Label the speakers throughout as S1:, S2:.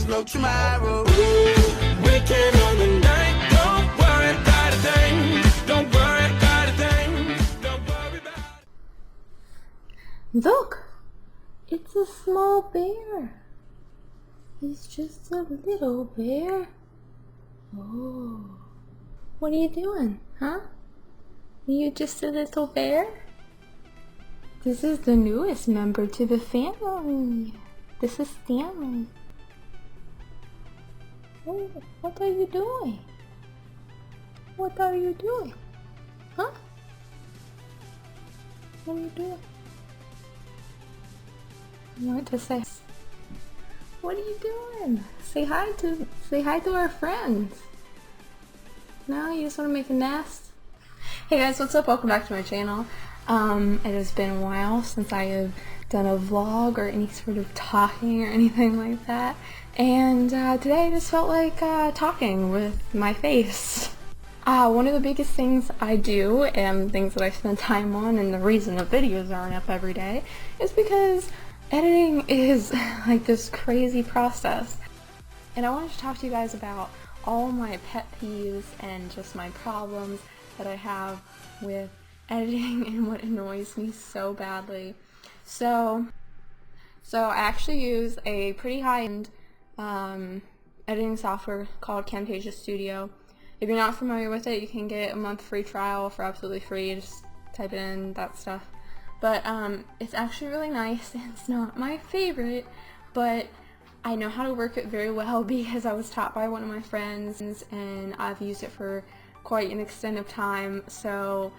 S1: there's no tomorrow. Weekend on the night, don't worry about a thing. Don't worry about a thing. Don't worry about.
S2: Look, it's a small bear. He's just a little bear. Oh, what are you doing, huh? Are you just a little bear? This is the newest member to the family. This is Stanley. Oh, what are you doing? What are you doing? Huh? What are you doing? You know what to say. What are you doing? Say hi to our friends. No, you just want to make a nest? Hey guys, what's up? Welcome back to my channel. It has been a while since I have done a vlog or any sort of talking or anything like that. And today I just felt like talking with my face. One of the biggest things I do and things that I spend time on, and the reason the videos aren't up every day, is because editing is like this crazy process. And I wanted to talk to you guys about all my pet peeves and just my problems that I have with editing and what annoys me so badly. So I actually use a pretty high-end editing software called Camtasia Studio. If you're not familiar with it, you can get a month free trial for absolutely free. Just type in that stuff. But it's actually really nice. It's not my favorite, but I know how to work it very well because I was taught by one of my friends, and I've used it for quite an extent of time, so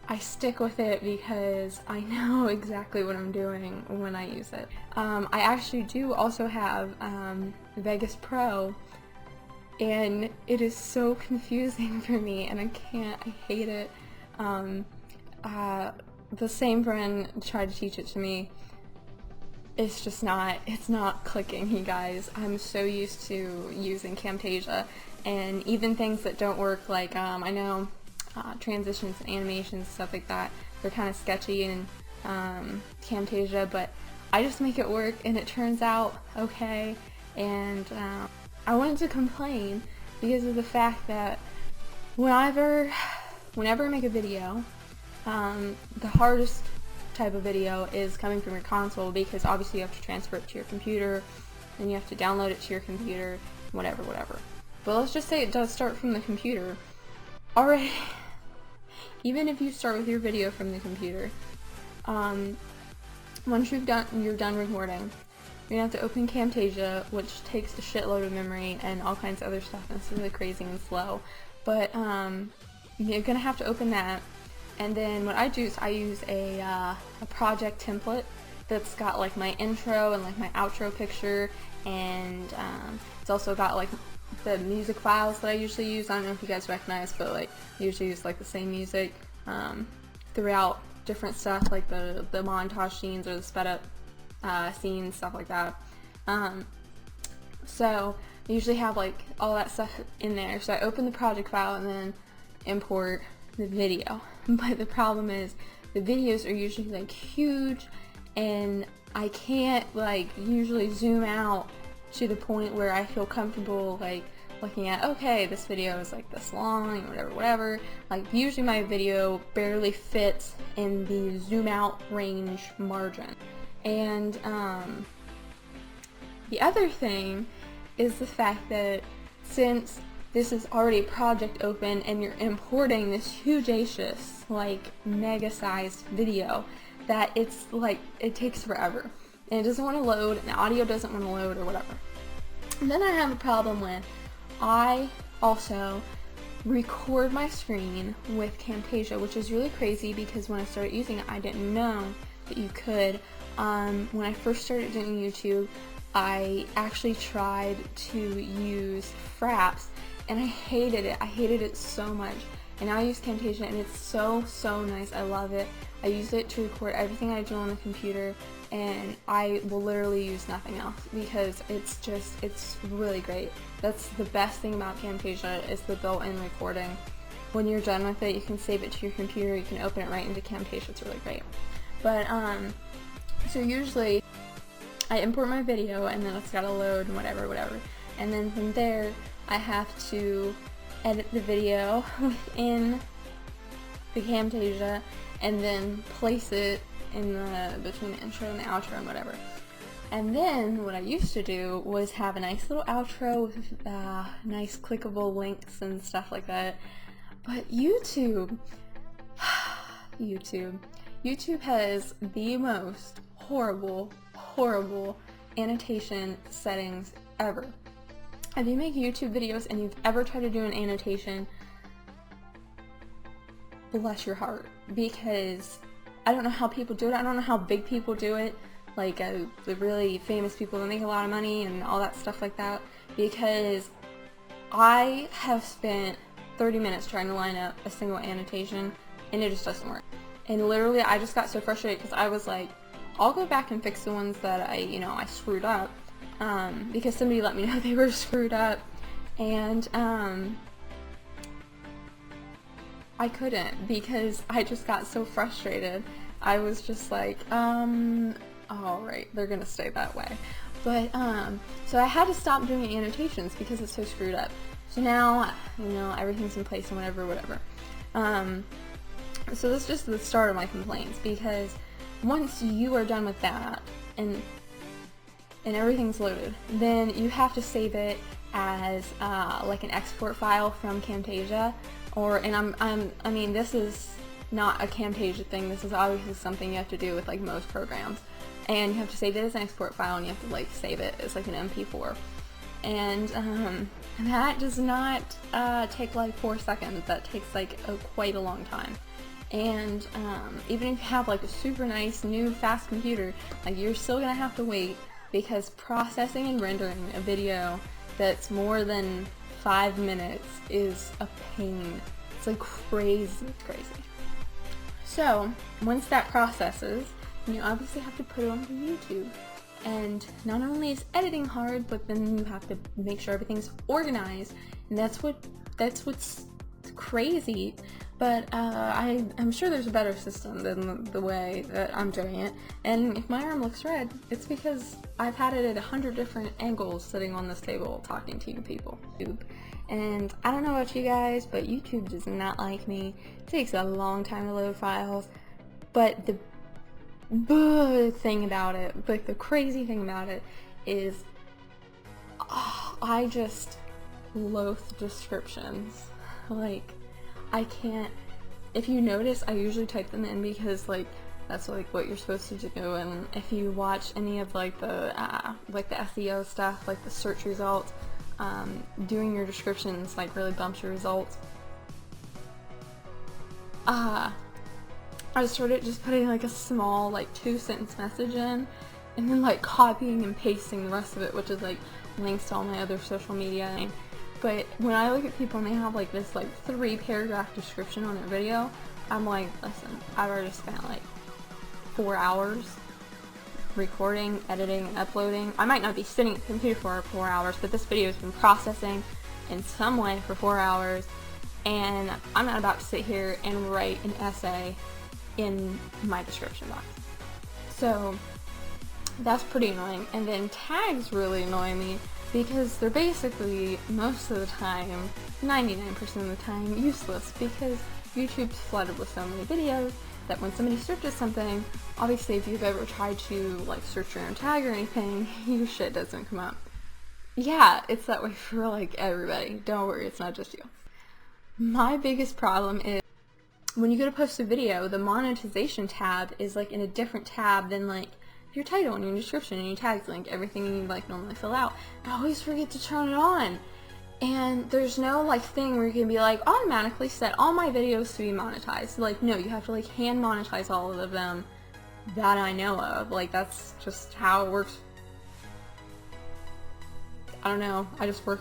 S2: I stick with it because I know exactly what I'm doing when I use it. I actually do also have Vegas Pro, and it is so confusing for me, and I hate it. The same friend tried to teach it to me. It's not clicking, you guys. I'm so used to using Camtasia, and even things that don't work, like I know transitions and animations, stuff like that, they're kind of sketchy in Camtasia, but I just make it work and it turns out okay. And I wanted to complain because of the fact that whenever I make a video, the hardest type of video is coming from your console, because obviously you have to transfer it to your computer, and you have to download it to your computer, whatever. But let's just say it does start from the computer. Already, even if you start with your video from the computer, once you're done recording, you're gonna have to open Camtasia, which takes a shitload of memory and all kinds of other stuff, and it's really crazy and slow. But you're gonna have to open that. And then what I do is I use a project template that's got like my intro and like my outro picture, and it's also got like the music files that I usually use. I don't know if you guys recognize, but like I usually use like the same music throughout different stuff, like the montage scenes or the sped up scenes, stuff like that. So I usually have like all that stuff in there. So I open the project file and then import the video. But the problem is the videos are usually like huge, and I can't like usually zoom out to the point where I feel comfortable like looking at, okay, this video is like this long, whatever. Like usually my video barely fits in the zoom out range margin. And the other thing is the fact that since this is already a project open and you're importing this hugeacious, like mega sized video, that it's like, it takes forever. And it doesn't want to load, and the audio doesn't want to load or whatever. And then I have a problem with, I also record my screen with Camtasia, which is really crazy because when I started using it, I didn't know that you could. When I first started doing YouTube, I actually tried to use Fraps, and I hated it. I hated it so much. And now I use Camtasia, and it's so nice. I love it. I use it to record everything I do on the computer, and I will literally use nothing else because it's really great. That's the best thing about Camtasia, is the built-in recording. When you're done with it, you can save it to your computer, you can open it right into Camtasia. It's really great. But so usually I import my video, and then it's gotta load and whatever. And then from there, I have to edit the video within the Camtasia, and then place it in between the intro and the outro and whatever. And then what I used to do was have a nice little outro with nice clickable links and stuff like that. But YouTube has the most horrible annotation settings ever. If you make YouTube videos and you've ever tried to do an annotation, bless your heart, because I don't know how people do it. I don't know how big people do it, like the really famous people that make a lot of money and all that stuff like that, because I have spent 30 minutes trying to line up a single annotation and it just doesn't work. And literally I just got so frustrated because I was like, I'll go back and fix the ones that I screwed up, because somebody let me know they were screwed up, and I couldn't, because I just got so frustrated. I was just like, alright, they're gonna stay that way. But, so I had to stop doing annotations because it's so screwed up. So now, everything's in place and whatever. So that's just the start of my complaints, because once you are done with that, and everything's loaded, then you have to save it as, like an export file from Camtasia, I mean, this is not a Camtasia thing, this is obviously something you have to do with, like, most programs. And you have to save it as an export file, and you have to, like, save it as, like, an MP4. And, that does not, take, like, 4 seconds. That takes, like, quite a long time. And, even if you have, like, a super nice, new, fast computer, like, you're still gonna have to wait, because processing and rendering a video that's more than 5 minutes is a pain. It's, like, crazy. So, once that processes, you obviously have to put it onto YouTube. And not only is editing hard, but then you have to make sure everything's organized, and that's what's crazy. But I'm sure there's a better system than the way that I'm doing it. And if my arm looks red, it's because I've had it at 100 different angles sitting on this table talking to you people. And I don't know about you guys, but YouTube does not like me. It takes a long time to load files. But the thing about it, like the crazy thing about it, is I just loathe descriptions. Like, I can't. If you notice, I usually type them in because, like, that's like what you're supposed to do. And if you watch any of like the SEO stuff, like the search results, doing your descriptions like really bumps your results. I started just putting like a small like 2-sentence message in, and then like copying and pasting the rest of it, which is like links to all my other social media. But when I look at people and they have like this like 3-paragraph description on their video, I'm like, listen, I've already spent like 4 hours recording, editing, and uploading. I might not be sitting at the computer for 4 hours, but this video has been processing in some way for 4 hours, and I'm not about to sit here and write an essay in my description box. So that's pretty annoying. And then tags really annoy me because they're basically, most of the time, 99% of the time, useless, because YouTube's flooded with so many videos that when somebody searches something, obviously if you've ever tried to like search your own tag or anything, your shit doesn't come up. Yeah, it's that way for like everybody. Don't worry, it's not just you. My biggest problem is when you go to post a video, the monetization tab is like in a different tab than like your title and your description and your tags, like everything you like normally fill out. I always forget to turn it on. And there's no like thing where you can be like, automatically set all my videos to be monetized. Like, no, you have to like hand monetize all of them that I know of. Like, that's just how it works. I don't know, I just work.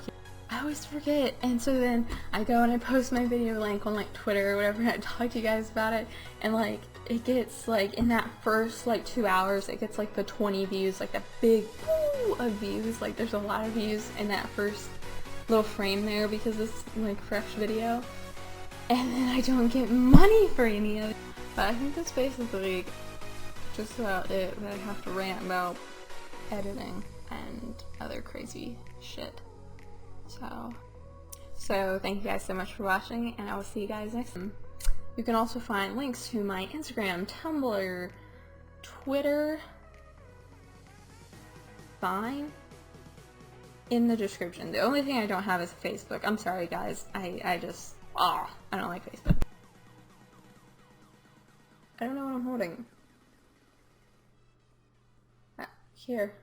S2: I always forget, and so then I go and I post my video link on like Twitter or whatever, and I talk to you guys about it, and like it gets like in that first like 2 hours it gets like the 20 views, like a big woo of views. Like there's a lot of views in that first little frame there because it's like fresh video, and then I don't get money for any of it. But I think that's basically just about it that I have to rant about. editing and other crazy shit. So thank you guys so much for watching, and I will see you guys next time. You can also find links to my Instagram, Tumblr, Twitter, Vine in the description. The only thing I don't have is Facebook. I'm sorry guys. I don't like Facebook. I don't know what I'm holding. Here.